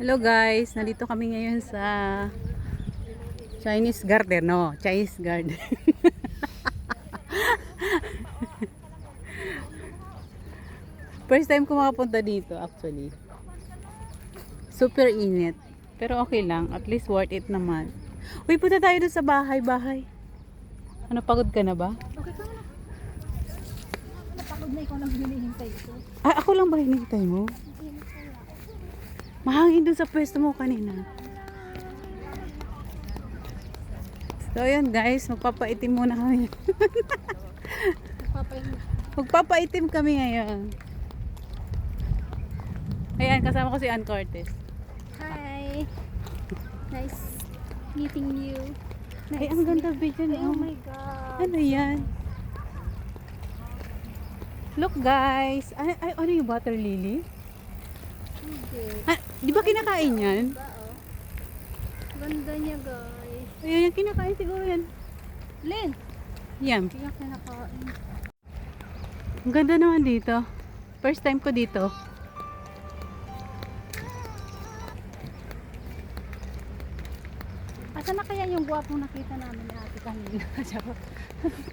Hello guys, nandito kami ngayon sa Chinese Garden, no? Chinese Garden. First time ko makapunta dito actually. Super init. Pero okay lang, at least worth it naman. Uy, punta tayo dun sa bahay. Ano, pagod ka na ba? Okay ka na. Napagod na ikaw lang hinihintay ko. Ah, ako lang ba hinihintay mo? Mahangin dun sa pwesto mo kanina. So yun guys, magpapaitim muna kami. Magpapaitim kami ngayon. Ayan, kasama ko si Ann Cortez. Hi! Nice meeting you. Ay, ang ganda video niya. Oh my God. Ano yan? Look guys. Ay, ano yung water lily? Hindi. Ah, di ba kinakain yan? Ganda niya guys. Ayan, yung kinakain siguro yan. Lin! Yan. Hindi nga kinakain. Ang ganda naman dito. First time ko dito. Asa na kaya yung gwapong nakita namin ni ate kanina?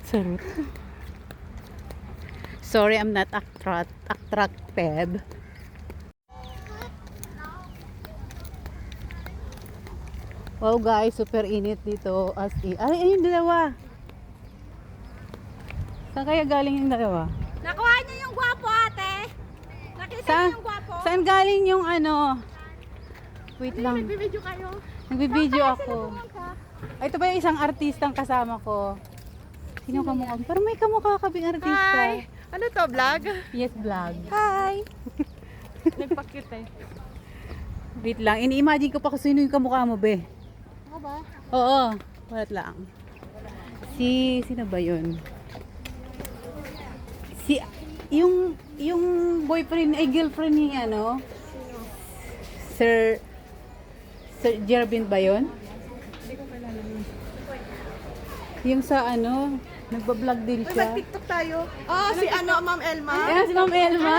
Sarot. Sorry, I'm not attractive. Wow guys, super init dito. As in. Ay, yung dalawa. Saan kaya galing yung dalawa? Nakuha niyo yung gwapo ate! Nakita niyo yung gwapo? Saan galing yung ano? Wait lang. Nagbibideo kayo? Nagbibideo Saan ako. kaya sila Ay, ito ba yung isang artistang kasama ko? Sino kamukha? Parang may kamukha kabing artista. Hi! Ano to, vlog? Yes, vlog. Hi! Nagpakit eh. Wait lang. Ini-imagine ko pa kung sino yung kamukha mo, be. Ako ba? Oo. Walat lang. Sino ba yun? Yung boyfriend, ay girlfriend ni ano? Sir Jervin ba yun? Hindi ko kilala yun. Yung sa ano, nagbablog din Uy, siya. mag-tiktok tayo. Oh, si ano, Ma'am Elma? Ayan si Ma'am Elma.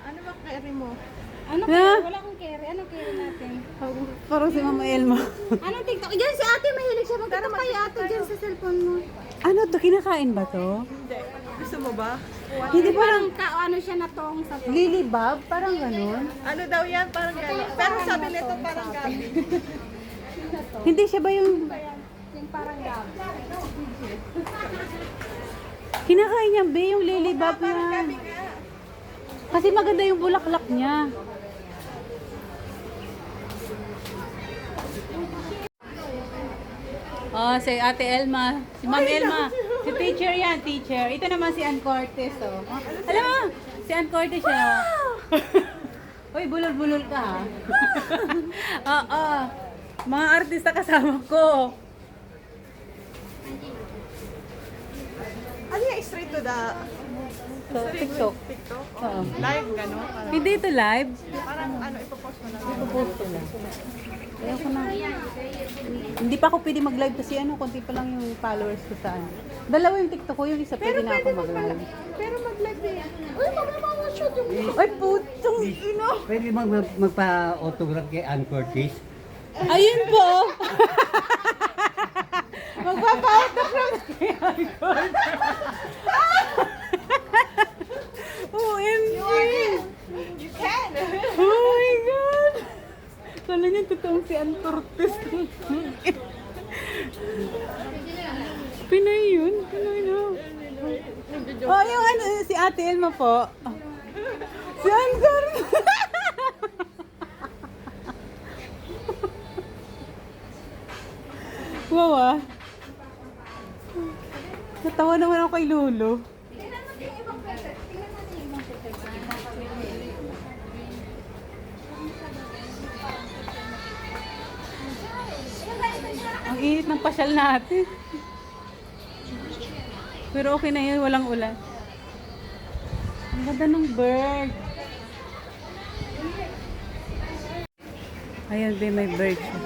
Ano ba carry mo? Ano Ha? kaya? Wala akong carry. Anong carry natin? Parang si Ma'am Elma. Anong TikTok? Diyan si ate, mahilig siya mag-tiktok kay ate dyan sa cellphone mo. Ano to? Kinakain ba to? Hindi. Gusto mo ba? Hindi parang Ano siya na tong sa Lily Bob? Parang ganun. Ano daw yan? Parang gano'n. Pero sabi nito parang gabi. Hindi siya ba yung yung parang gabi. kinakain niya, be? Yung Lily Bob yan. Kasi maganda yung bulaklak niya. Oh, si Ate Elma. Si Ma'am Elma. Si teacher yan, teacher. Ito naman si Ann Cortez, oh. Alam mo, si Ann Cortez siya. Uy, bulol-bulol ka, ha? Oo. Mga artista kasama ko. Ano yan? Straight to the... So, TikTok. TikTok? Oo. Live, gano'n? Parang, Hindi ito live. parang ano, ipopost mo lang. Ipopost ko lang. Ayoko na. Hindi pa ako pwede mag-live kasi ano, konti pa lang yung followers ko sa ano. Dalawa yung TikTok ko, yung isa pwede na ako mag-live. Pero mag-live din. Uy, magmamawashot yung... Ay, putong ino! Pwede magpa-autograph kay Ann Curtis? Ayun po! Magpapa-autograph kay Icon. OMG! You can! Oh my God! Kala niya totoong si Ann Cortez. Pinay yun? Pinay na. Oh, yung ano, si Ate Elma po. Si Ann Cortez. Wow ah. Natawa naman ako kay Lolo. Ang init ng pasyal natin. Pero okay na yun, walang ulan. Ang ganda ng bird. Ayun, be, may bird siya.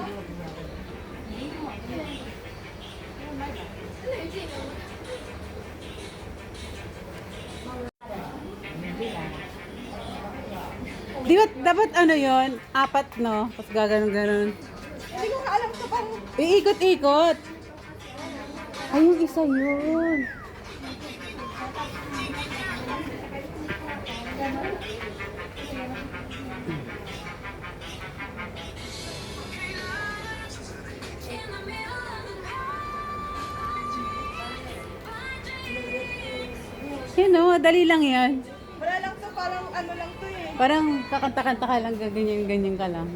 Di ba Dapat ano yon, apat no? Tapos gaganon-ganon. Hindi ko nga alam ito parang Iikot-ikot. Ay, yung isa yun. Yun o, dali lang yan. wala lang to, parang ano lang to eh. Parang kakanta-kanta ka lang, ganyan-ganyan ka lang.